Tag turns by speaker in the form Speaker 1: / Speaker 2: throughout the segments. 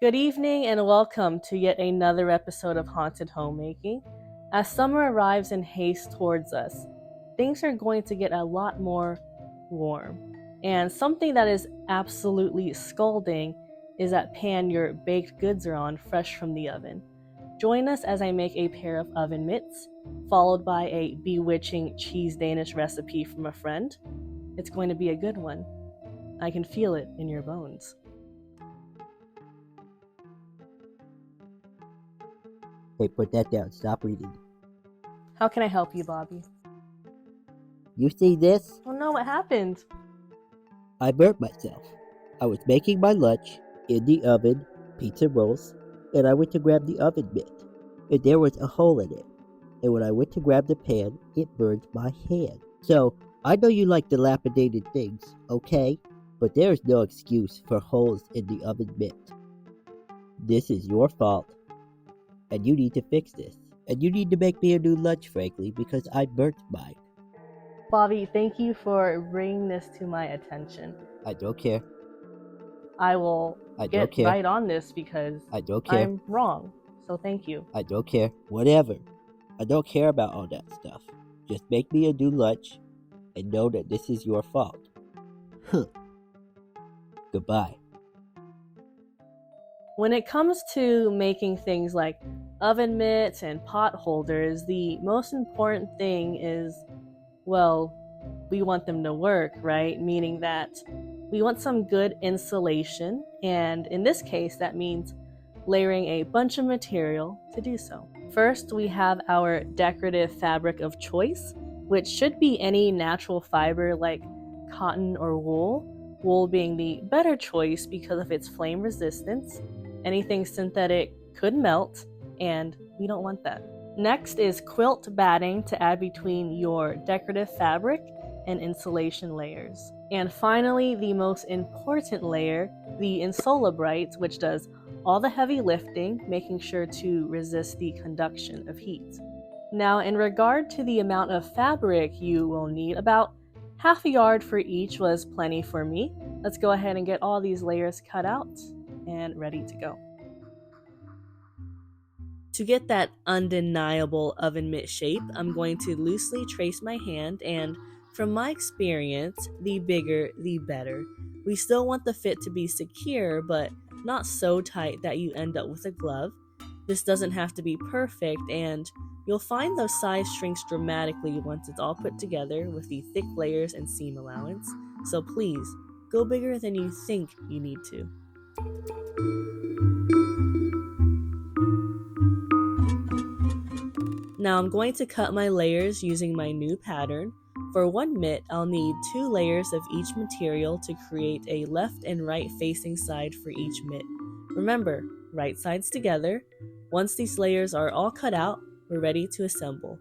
Speaker 1: Good evening and welcome to yet another episode of Haunted Homemaking. As summer arrives in haste towards us, things are going to get a lot more warm. And something that is absolutely scalding is that pan your baked goods are on fresh from the oven. Join us as I make a pair of oven mitts, followed by a bewitching cheese Danish recipe from a friend. It's going to be a good one. I can feel it in your bones.
Speaker 2: Hey, put that down. Stop reading.
Speaker 1: How can I help you, Bobby?
Speaker 2: You see this?
Speaker 1: Oh no, what happened?
Speaker 2: I burnt myself. I was making my lunch in the oven, pizza rolls, and I went to grab the oven mitt, and there was a hole in it. And when I went to grab the pan, it burned my hand. So, I know you like dilapidated things, okay? But there's no excuse for holes in the oven mitt. This is your fault, and you need to fix this. And you need to make me a new lunch, frankly, because I burnt mine.
Speaker 1: Bobby, thank you for bringing this to my attention.
Speaker 2: I don't care.
Speaker 1: I will
Speaker 2: I don't
Speaker 1: get
Speaker 2: care.
Speaker 1: right on this because
Speaker 2: I don't care.
Speaker 1: I'm wrong. So thank you.
Speaker 2: I don't care. Whatever. I don't care about all that stuff. Just make me a new lunch and know that this is your fault. Huh. Goodbye.
Speaker 1: When it comes to making things like oven mitts and pot holders, the most important thing is, well, we want them to work, right? Meaning that we want some good insulation, and in this case, that means layering a bunch of material to do so. First, we have our decorative fabric of choice, which should be any natural fiber like cotton or wool, wool being the better choice because of its flame resistance. Anything synthetic could melt, and we don't want that. Next is quilt batting to add between your decorative fabric and insulation layers. And finally, the most important layer, the Insolabrite, which does all the heavy lifting, making sure to resist the conduction of heat. Now, in regard to the amount of fabric you will need, about half a yard for each was plenty for me. Let's go ahead and get all these layers cut out and ready to go. To get that undeniable oven mitt shape, I'm going to loosely trace my hand, and from my experience, the bigger the better. We still want the fit to be secure, but not so tight that you end up with a glove. This doesn't have to be perfect, and you'll find the size shrinks dramatically once it's all put together with the thick layers and seam allowance. So please, go bigger than you think you need to. Now I'm going to cut my layers using my new pattern. For one mitt, I'll need 2 layers of each material to create a left and right facing side for each mitt. Remember, right sides together. Once these layers are all cut out, we're ready to assemble.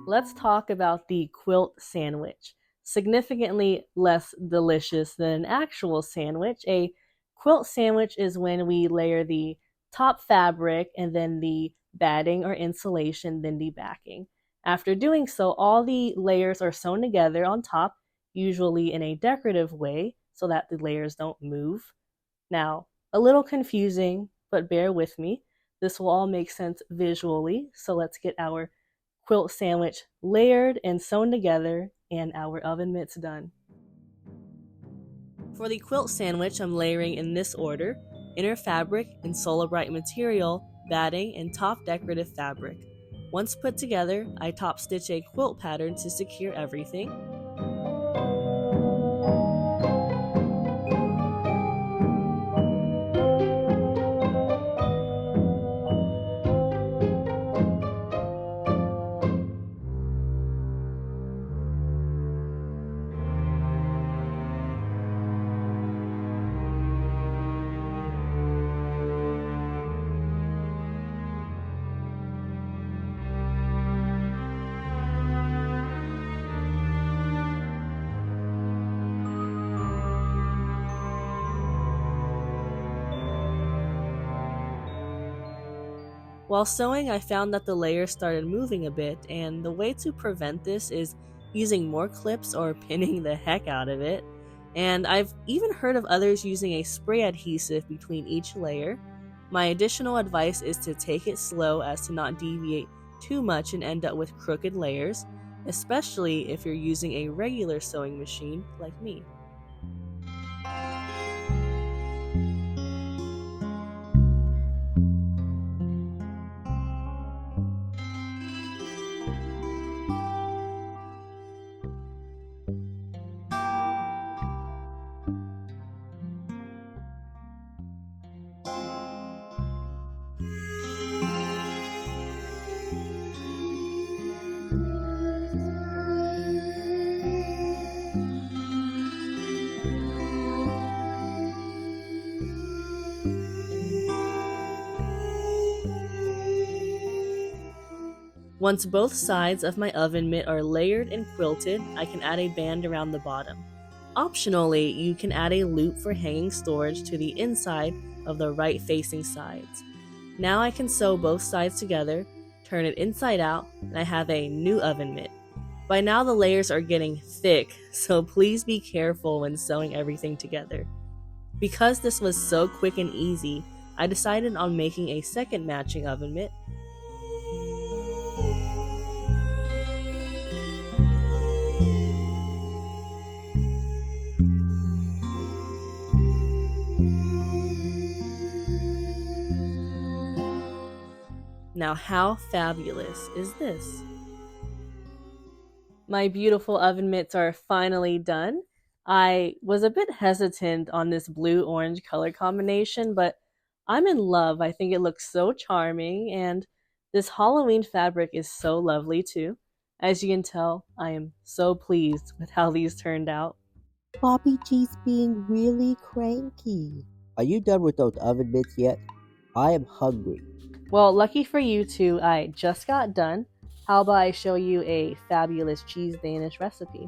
Speaker 1: Let's talk about the quilt sandwich. Significantly less delicious than an actual sandwich. A quilt sandwich is when we layer the top fabric and then the batting or insulation, then the backing. After doing so, all the layers are sewn together on top, usually in a decorative way so that the layers don't move. Now, a little confusing, but bear with me. This will all make sense visually, so let's get our quilt sandwich layered and sewn together and our oven mitts done. For the quilt sandwich, I'm layering in this order: inner fabric, Insolabrite material, batting, and top decorative fabric. Once put together, I top stitch a quilt pattern to secure everything. While sewing, I found that the layers started moving a bit, and the way to prevent this is using more clips or pinning the heck out of it. And I've even heard of others using a spray adhesive between each layer. My additional advice is to take it slow as to not deviate too much and end up with crooked layers, especially if you're using a regular sewing machine like me. Once both sides of my oven mitt are layered and quilted, I can add a band around the bottom. Optionally, you can add a loop for hanging storage to the inside of the right facing sides. Now I can sew both sides together, turn it inside out, and I have a new oven mitt. By now the layers are getting thick, so please be careful when sewing everything together. Because this was so quick and easy, I decided on making a second matching oven mitt. Now how fabulous is this? My beautiful oven mitts are finally done. I was a bit hesitant on this blue-orange color combination, but I'm in love. I think it looks so charming, and this Halloween fabric is so lovely too. As you can tell, I am so pleased with how these turned out.
Speaker 2: Bobby G's being really cranky. Are you done with those oven mitts yet? I am hungry.
Speaker 1: Well, lucky for you two, I just got done. How about I show you a fabulous cheese Danish recipe?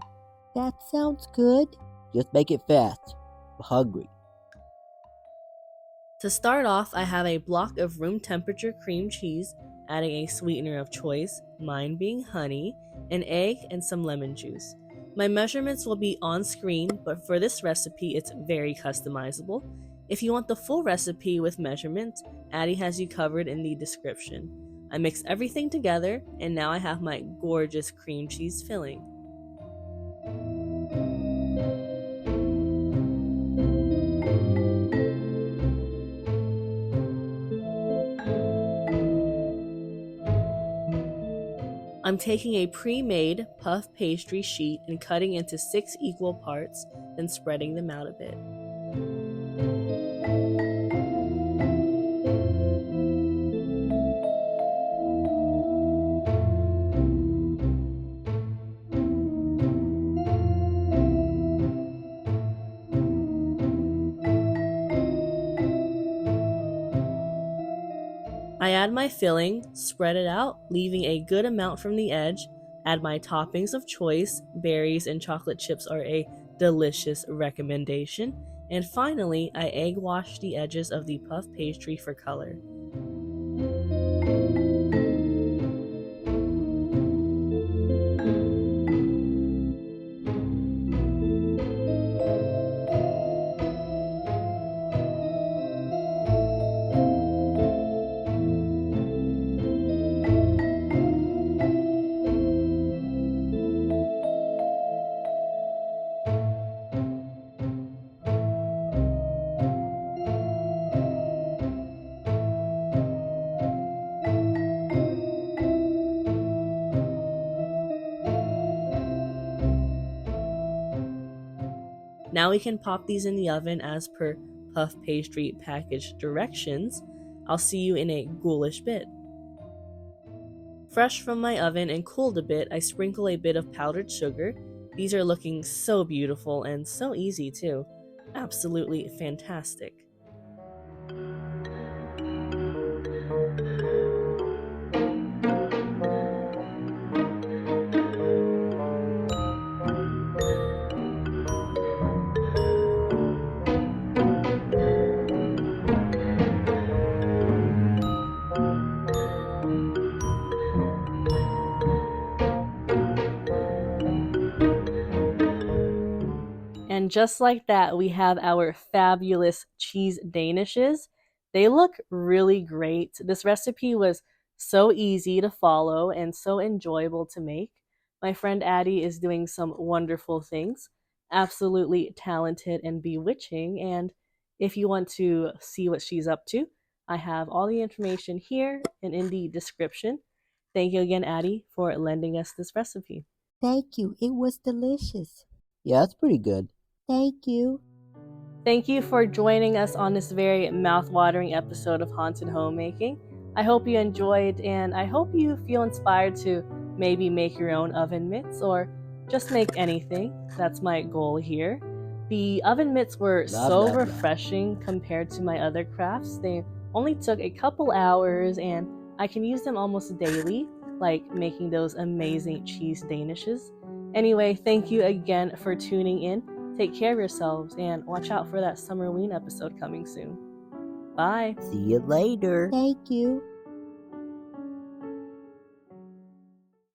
Speaker 2: That sounds good. Just make it fast. I'm hungry.
Speaker 1: To start off, I have a block of room temperature cream cheese, adding a sweetener of choice, mine being honey, an egg, and some lemon juice. My measurements will be on screen, but for this recipe, it's very customizable. If you want the full recipe with measurements, Addie has you covered in the description. I mix everything together, and now I have my gorgeous cream cheese filling. I'm taking a pre-made puff pastry sheet and cutting into 6 equal parts, then spreading them out a bit. I add my filling, spread it out, leaving a good amount from the edge, add my toppings of choice, berries and chocolate chips are a delicious recommendation, and finally I egg wash the edges of the puff pastry for color. Now we can pop these in the oven as per puff pastry package directions. I'll see you in a ghoulish bit. Fresh from my oven and cooled a bit, I sprinkle a bit of powdered sugar. These are looking so beautiful and so easy too. Absolutely fantastic. And just like that, we have our fabulous cheese danishes. They look really great. This recipe was so easy to follow and so enjoyable to make. My friend Addie is doing some wonderful things, absolutely talented and bewitching. And if you want to see what she's up to, I have all the information here and in the description. Thank you again, Addie, for lending us this recipe.
Speaker 2: Thank you. It was delicious. Yeah, it's pretty good. Thank you.
Speaker 1: Thank you for joining us on this very mouth-watering episode of Haunted Homemaking. I hope you enjoyed, and I hope you feel inspired to maybe make your own oven mitts or just make anything. That's my goal here. The oven mitts were so refreshing compared to my other crafts. They only took a couple hours, and I can use them almost daily, like making those amazing cheese danishes. Anyway, thank you again for tuning in. Take care of yourselves and watch out for that Summerween episode coming soon. Bye.
Speaker 2: See you later. Thank you.